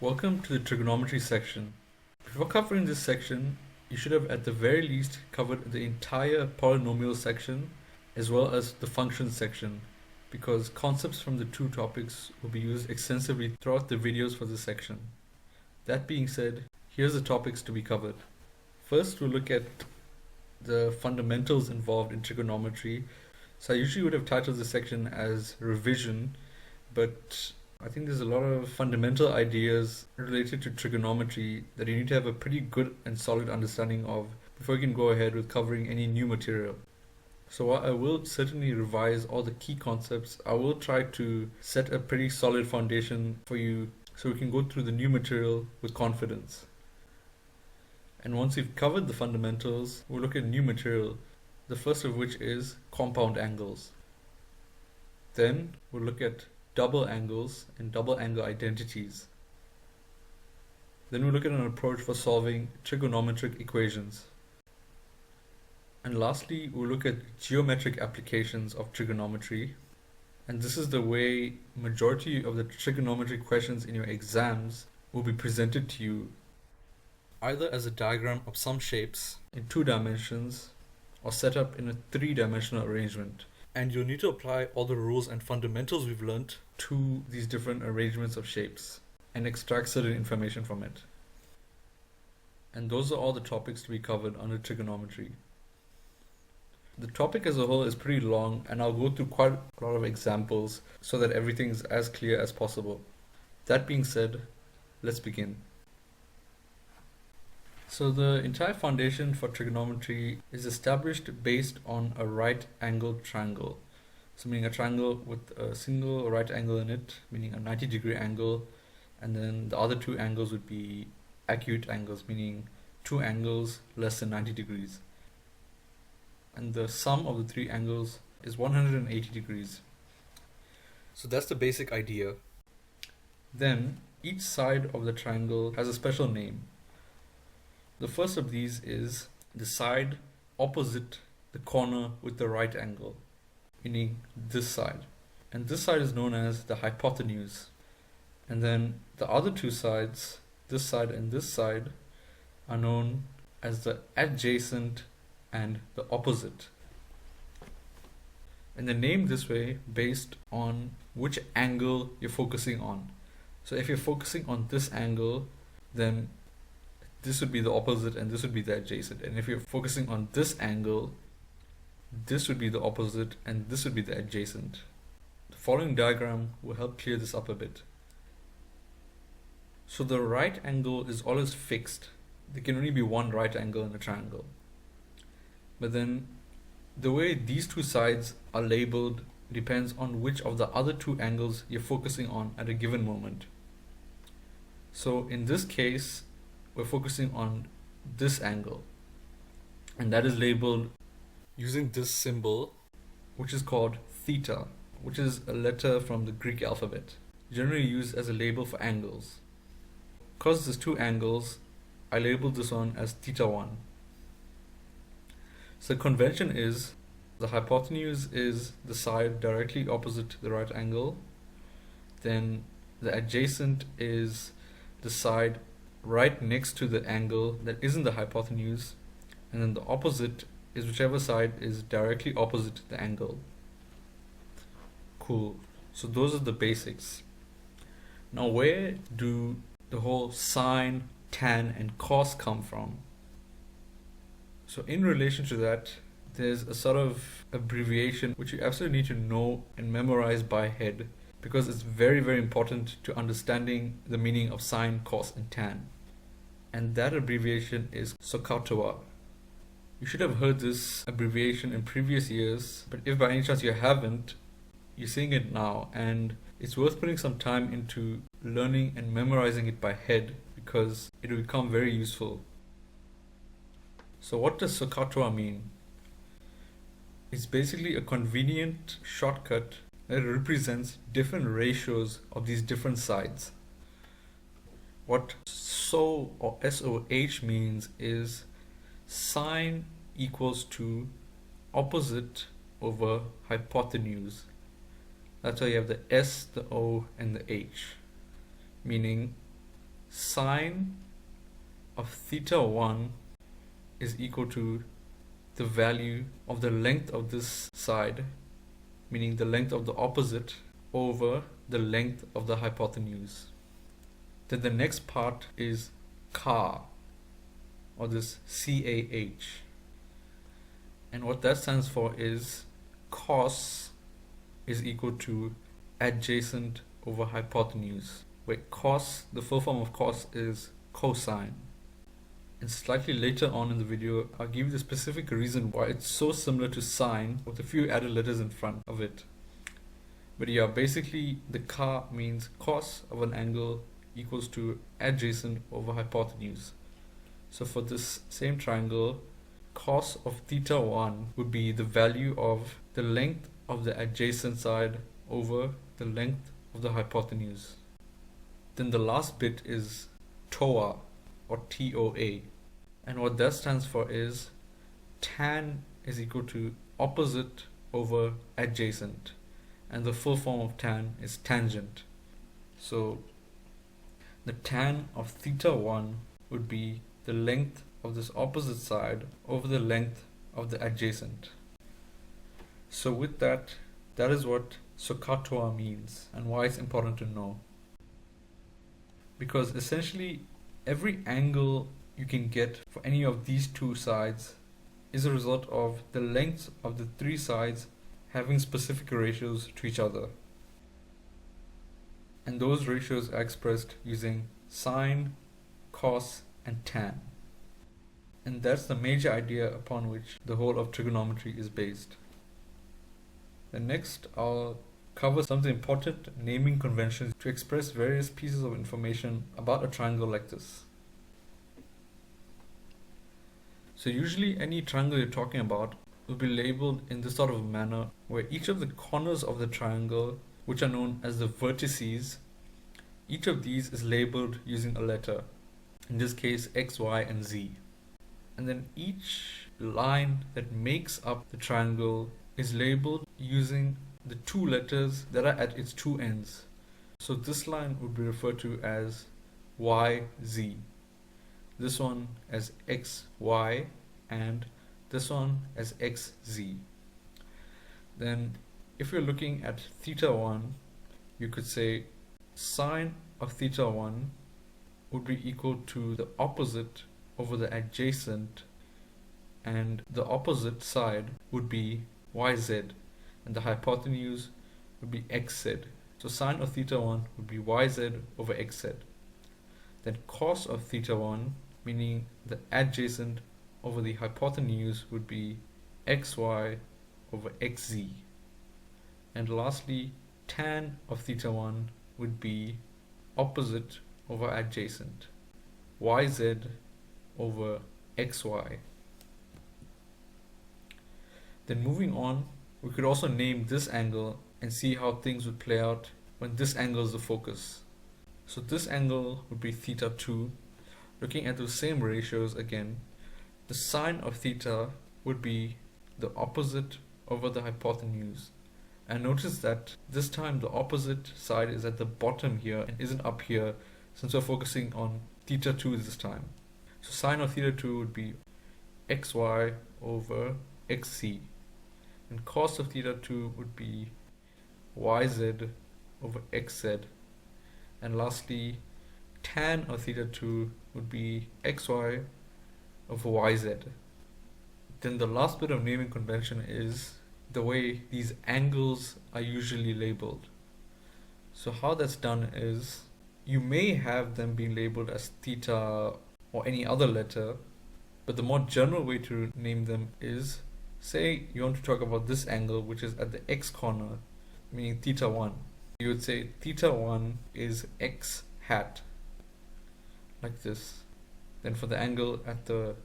Welcome to the trigonometry section. Before covering this section, you should have at the very least covered the entire polynomial section as well as the function section, because concepts from the two topics will be used extensively throughout the videos for this section. That being said, here's the topics to be covered. First, we'll look at the fundamentals involved in trigonometry. So I usually would have titled this section as revision, but I think there's a lot of fundamental ideas related to trigonometry that you need to have a pretty good and solid understanding of before you can go ahead with covering any new material. So while I will certainly revise all the key concepts, I will try to set a pretty solid foundation for you so we can go through the new material with confidence. And once we've covered the fundamentals, we'll look at new material, the first of which is compound angles. Then we'll look at double angles and double angle identities. Then we'll look at an approach for solving trigonometric equations. And lastly, we'll look at geometric applications of trigonometry. And this is the way majority of the trigonometry questions in your exams will be presented to you, either as a diagram of some shapes in 2 dimensions or set up in a 3-dimensional arrangement. And you'll need to apply all the rules and fundamentals we've learnt to these different arrangements of shapes and extract certain information from it. And those are all the topics to be covered under trigonometry. The topic as a whole is pretty long, and I'll go through quite a lot of examples so that everything's as clear as possible. That being said, let's begin. So the entire foundation for trigonometry is established based on a right-angled triangle. So meaning a triangle with a single right angle in it, meaning a 90-degree angle, and then the other 2 angles would be acute angles, meaning 2 angles less than 90 degrees. And the sum of the 3 angles is 180 degrees. So that's the basic idea. Then each side of the triangle has a special name. The first of these is the side opposite the corner with the right angle, meaning this side. And this side is known as the hypotenuse. And then the other 2 sides, this side and this side, are known as the adjacent and the opposite. And they're named this way based on which angle you're focusing on. So if you're focusing on this angle, then this would be the opposite and this would be the adjacent. And if you're focusing on this angle, this would be the opposite and this would be the adjacent. The following diagram will help clear this up a bit. So the right angle is always fixed. There can only be one right angle in a triangle. But then the way these 2 sides are labeled depends on which of the other 2 angles you're focusing on at a given moment. So in this case, we're focusing on this angle, and that is labeled using this symbol, which is called theta, which is a letter from the Greek alphabet, generally used as a label for angles. Because there's 2 angles, I labeled this one as theta 1. So the convention is the hypotenuse is the side directly opposite the right angle, then the adjacent is the side right next to the angle that isn't the hypotenuse, and then the opposite is whichever side is directly opposite the angle. Cool. So those are the basics. Now where do the whole sine, tan, and cos come from? So in relation to that, there's a sort of abbreviation which you absolutely need to know and memorize by head, because it's very, very important to understanding the meaning of sine, cos, and tan. And that abbreviation is SOHCAHTOA. You should have heard this abbreviation in previous years, but if by any chance you haven't, you're seeing it now, and it's worth putting some time into learning and memorizing it by head, because it will become very useful. So what does SOHCAHTOA mean? It's basically a convenient shortcut that represents different ratios of these different sides. What SO or SOH means is sine equals to opposite over hypotenuse. That's why you have the S, the O, and the H. Meaning sine of theta 1 is equal to the value of the length of this side, meaning the length of the opposite, over the length of the hypotenuse. Then the next part is CAH, or this CAH. And what that stands for is cos is equal to adjacent over hypotenuse, where cos, the full form of cos, is cosine. And slightly later on in the video, I'll give you the specific reason why it's so similar to sine with a few added letters in front of it. But yeah, basically the CAH means cos of an angle equals to adjacent over hypotenuse. So for this same triangle, cos of theta 1 would be the value of the length of the adjacent side over the length of the hypotenuse. Then the last bit is TOA, or TOA, and what that stands for is tan is equal to opposite over adjacent, and the full form of tan is tangent. So the tan of theta 1 would be the length of this opposite side over the length of the adjacent. So with that, that is what SOHCAHTOA means and why it's important to know. Because essentially every angle you can get for any of these two sides is a result of the lengths of the three sides having specific ratios to each other. And those ratios are expressed using sine, cos, and tan. And that's the major idea upon which the whole of trigonometry is based. And next, I'll cover some of the important naming conventions to express various pieces of information about a triangle like this. So usually any triangle you're talking about will be labeled in this sort of manner, where each of the corners of the triangle, which are known as the vertices, each of these is labeled using a letter, in this case X, Y, and Z. And then each line that makes up the triangle is labeled using the two letters that are at its two ends. So this line would be referred to as YZ, this one as XY, and this one as XZ. Then if you're looking at theta 1, you could say sine of theta 1 would be equal to the opposite over the adjacent, and the opposite side would be YZ, and the hypotenuse would be XZ. So sine of theta 1 would be YZ over XZ. Then cos of theta 1, meaning the adjacent over the hypotenuse, would be XY over XZ. And lastly, tan of theta 1 would be opposite over adjacent, YZ over XY. Then moving on, we could also name this angle and see how things would play out when this angle is the focus. So this angle would be theta 2. Looking at those same ratios again, the sine of theta would be the opposite over the hypotenuse. And notice that this time the opposite side is at the bottom here and isn't up here, since we're focusing on theta 2 this time. So sine of theta 2 would be XY over XZ. And cos of theta 2 would be YZ over XZ. And lastly, tan of theta 2 would be XY over YZ. Then the last bit of naming convention is the way these angles are usually labeled. So how that's done is, you may have them being labeled as theta or any other letter, but the more general way to name them is, say you want to talk about this angle which is at the X corner, meaning theta 1. You would say theta 1 is X hat, like this. Then for the angle at the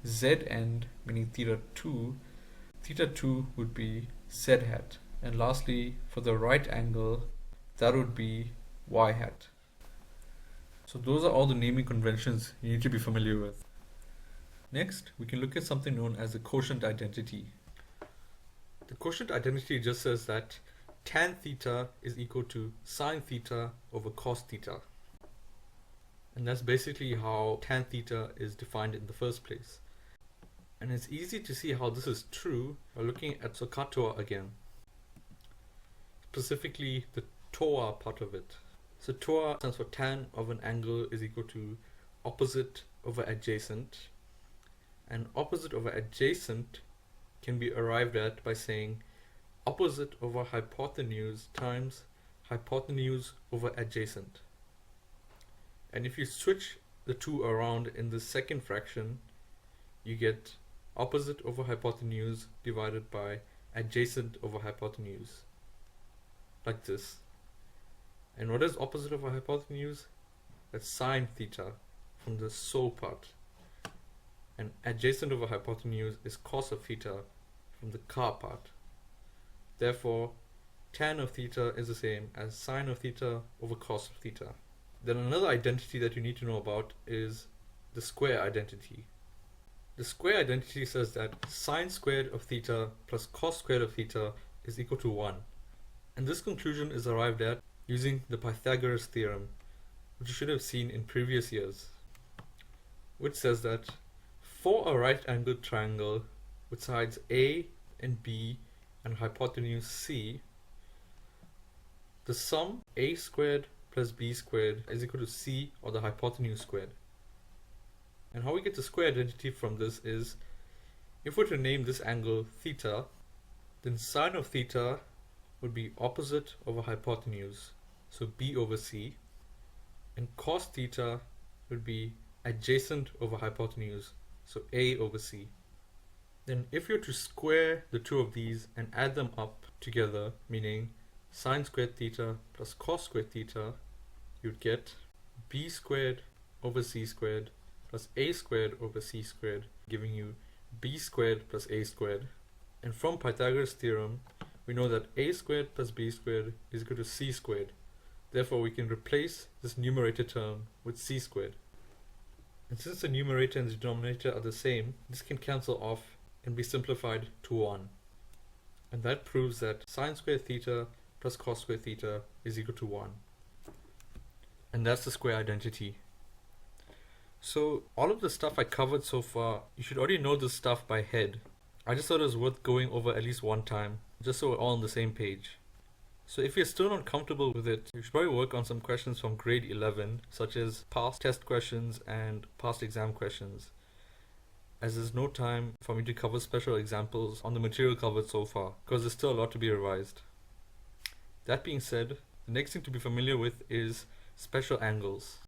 Z end, meaning theta 2 would be Z hat. And lastly, for the right angle, that would be Y hat. So those are all the naming conventions you need to be familiar with. Next, we can look at something known as the quotient identity. The quotient identity just says that tan theta is equal to sine theta over cos theta. And And that's basically how tan theta is defined in the first place. And it's easy to see how this is true by looking at SOHCAHTOA again. Specifically the TOA part of it. So TOA stands for tan of an angle is equal to opposite over adjacent. And opposite over adjacent can be arrived at by saying opposite over hypotenuse times hypotenuse over adjacent. And if you switch the two around in the second fraction, you get opposite over hypotenuse divided by adjacent over hypotenuse, like this. And what is opposite over hypotenuse? That's sine theta from the SO part. And adjacent over hypotenuse is cos of theta from the CA part. Therefore, tan of theta is the same as sine of theta over cos of theta. Then another identity that you need to know about is the square identity. The square identity says that sine squared of theta plus cos squared of theta is equal to 1. And this conclusion is arrived at using the Pythagoras theorem, which you should have seen in previous years, which says that for a right-angled triangle with sides A and B and hypotenuse C, the sum A squared plus B squared is equal to C, or the hypotenuse squared. And how we get the square identity from this is, if we're to name this angle theta, then sine of theta would be opposite over hypotenuse, so B over C, and cos theta would be adjacent over hypotenuse, so A over C. Then if you're to square the two of these and add them up together, meaning sine squared theta plus cos squared theta, you'd get B squared over C squared plus A squared over C squared, giving you B squared plus A squared. And from Pythagoras' theorem, we know that A squared plus B squared is equal to C squared. Therefore, we can replace this numerator term with C squared. And since the numerator and the denominator are the same, this can cancel off and be simplified to 1. And that proves that sine squared theta plus cos squared theta is equal to 1. And that's the square identity. So all of the stuff I covered so far, you should already know this stuff by head. I just thought it was worth going over at least one time, just so we're all on the same page. So if you're still not comfortable with it, you should probably work on some questions from grade 11, such as past test questions and past exam questions, as there's no time for me to cover special examples on the material covered so far, because there's still a lot to be revised. That being said, the next thing to be familiar with is special angles.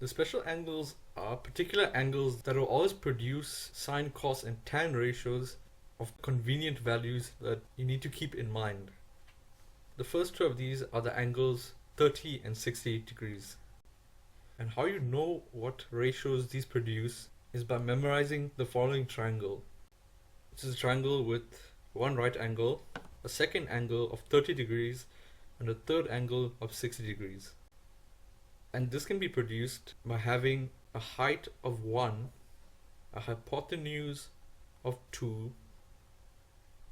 The special angles are particular angles that will always produce sine, cos, and tan ratios of convenient values that you need to keep in mind. The first two of these are the angles 30 and 60 degrees. And how you know what ratios these produce is by memorizing the following triangle. This is a triangle with one right angle, a second angle of 30 degrees, and a third angle of 60 degrees. And this can be produced by having a height of 1, a hypotenuse of 2,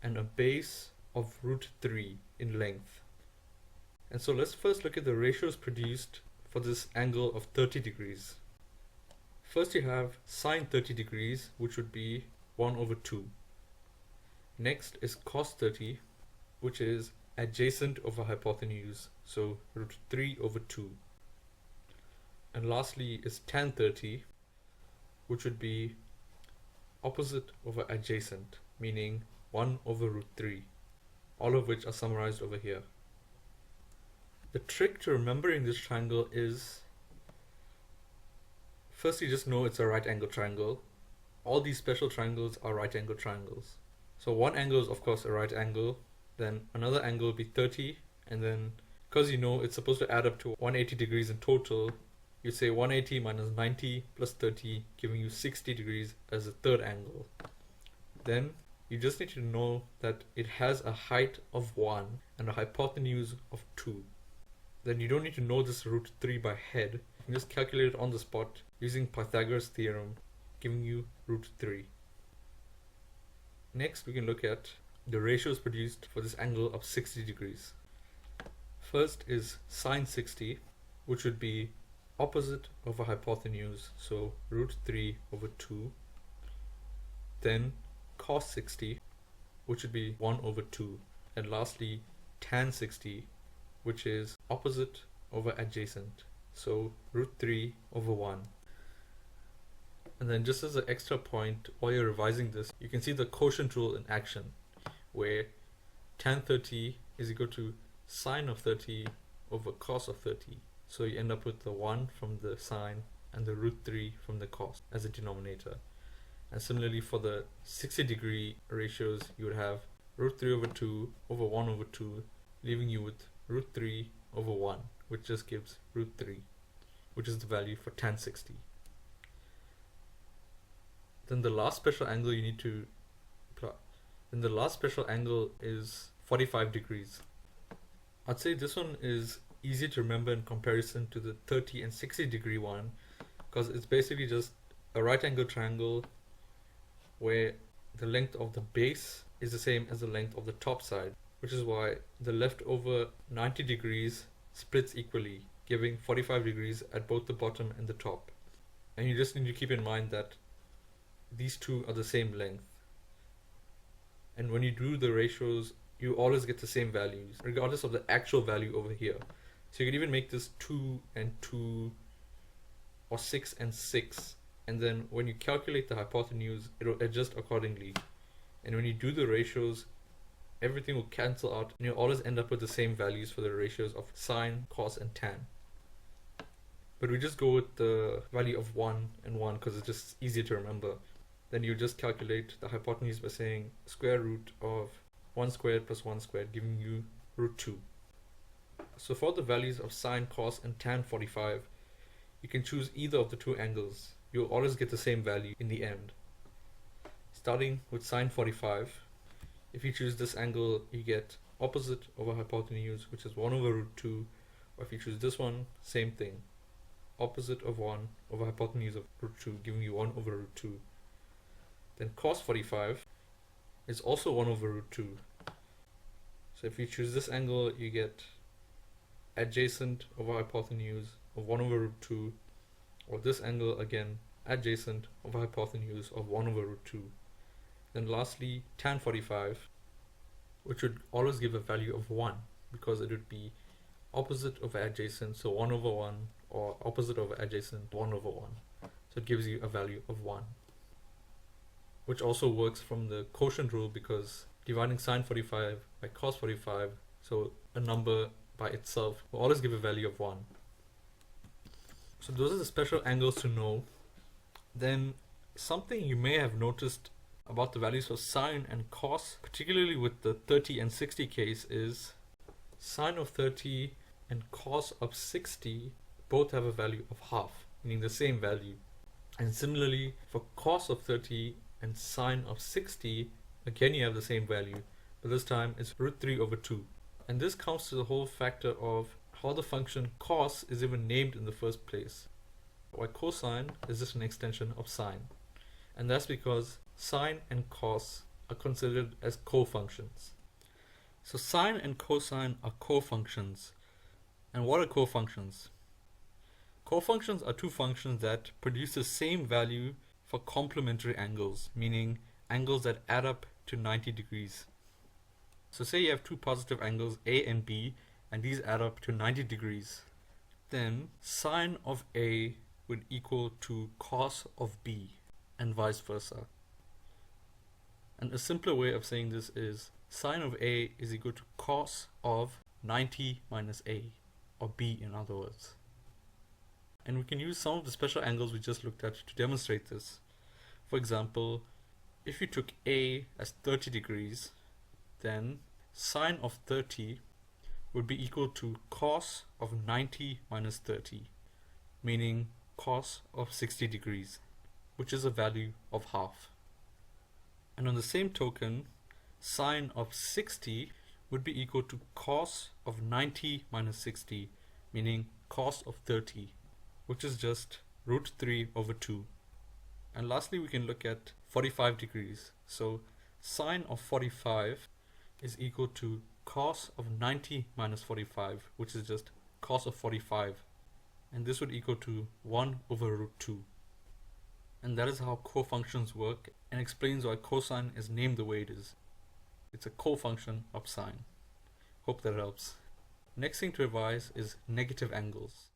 and a base of root 3 in length. And so let's first look at the ratios produced for this angle of 30 degrees. First you have sine 30 degrees, which would be 1 over 2. Next is cos 30, which is adjacent over hypotenuse, so root 3 over 2. And lastly is tan 30, which would be opposite over adjacent, meaning 1 over root 3, all of which are summarized over here. The trick to remembering this triangle is, first you just know it's a right angle triangle. All these special triangles are right angle triangles. So one angle is of course a right angle, then another angle will be 30, and then because you know it's supposed to add up to 180 degrees in total, you say 180 minus 90 plus 30, giving you 60 degrees as a third angle. Then you just need to know that it has a height of 1 and a hypotenuse of 2. Then you don't need to know this root 3 by head. You can just calculate it on the spot using Pythagoras' theorem, giving you root 3. Next we can look at the ratios produced for this angle of 60 degrees. First is sine 60, which would be opposite of a hypotenuse, so root 3 over 2, then cos 60, which would be 1 over 2, and lastly tan 60, which is opposite over adjacent, so root 3 over 1. And then just as an extra point, while you're revising this, you can see the quotient rule in action, where tan 30 is equal to sine of 30 over cos of 30. So you end up with the 1 from the sine and the root 3 from the cos as a denominator. And similarly for the 60-degree ratios, you would have root 3 over 2 over 1 over 2, leaving you with root 3 over 1, which just gives root 3, which is the value for tan 60. Then the last special angle you need to plot. Then the last special angle is 45 degrees. I'd say this one is easy to remember in comparison to the 30 and 60 degree one, because it's basically just a right angle triangle where the length of the base is the same as the length of the top side, which is why the leftover 90 degrees splits equally, giving 45 degrees at both the bottom and the top. And you just need to keep in mind that these two are the same length. And when you do the ratios, you always get the same values, regardless of the actual value over here. So you can even make this 2 and 2, or 6 and 6. And then when you calculate the hypotenuse, it'll adjust accordingly. And when you do the ratios, everything will cancel out, and you'll always end up with the same values for the ratios of sine, cos, and tan. But we just go with the value of 1 and 1 because it's just easier to remember. Then you just calculate the hypotenuse by saying square root of 1 squared plus 1 squared, giving you root 2. So for the values of sine, cos, and tan 45, you can choose either of the two angles. You'll always get the same value in the end. Starting with sine 45, if you choose this angle, you get opposite over hypotenuse, which is 1 over root 2. Or if you choose this one, same thing. Opposite of 1 over hypotenuse of root 2, giving you 1 over root 2. Then cos 45 is also 1 over root 2. So if you choose this angle, you get adjacent over hypotenuse of 1 over root 2, or this angle again, adjacent over hypotenuse of 1 over root 2. Then lastly, tan 45, which would always give a value of 1, because it would be opposite over adjacent, so 1 over 1, or opposite over adjacent, 1 over 1. So it gives you a value of 1. Which also works from the quotient rule, because dividing sine 45 by cos 45, so a number by itself will always give a value of 1. So those are the special angles to know. Then something you may have noticed about the values for sine and cos, particularly with the 30 and 60 case, is sine of 30 and cos of 60 both have a value of half, meaning the same value. And similarly for cos of 30 and sine of 60, again you have the same value, but this time it's root 3 over 2. And this comes to the whole factor of how the function cos is even named in the first place. While cosine is just an extension of sine. And that's because sine and cos are considered as cofunctions. So sine and cosine are cofunctions. And what are cofunctions? Cofunctions are two functions that produce the same value for complementary angles, meaning angles that add up to 90 degrees. So say you have two positive angles A and B, and these add up to 90 degrees. Then sine of A would equal to cos of B, and vice versa. And a simpler way of saying this is sine of A is equal to cos of 90 minus A, or B in other words. And we can use some of the special angles we just looked at to demonstrate this. For example, if you took A as 30 degrees, then sine of 30 would be equal to cos of 90 minus 30, meaning cos of 60 degrees, which is a value of half. And on the same token, sine of 60 would be equal to cos of 90 minus 60, meaning cos of 30, which is just root 3 over 2. And lastly, we can look at 45 degrees. So sine of 45 is equal to cos of 90 minus 45, which is just cos of 45. and this would equal to 1 over root 2. And that is how cofunctions work, and explains why cosine is named the way it is. It's a cofunction of sine. Hope that helps. Next thing to revise is negative angles.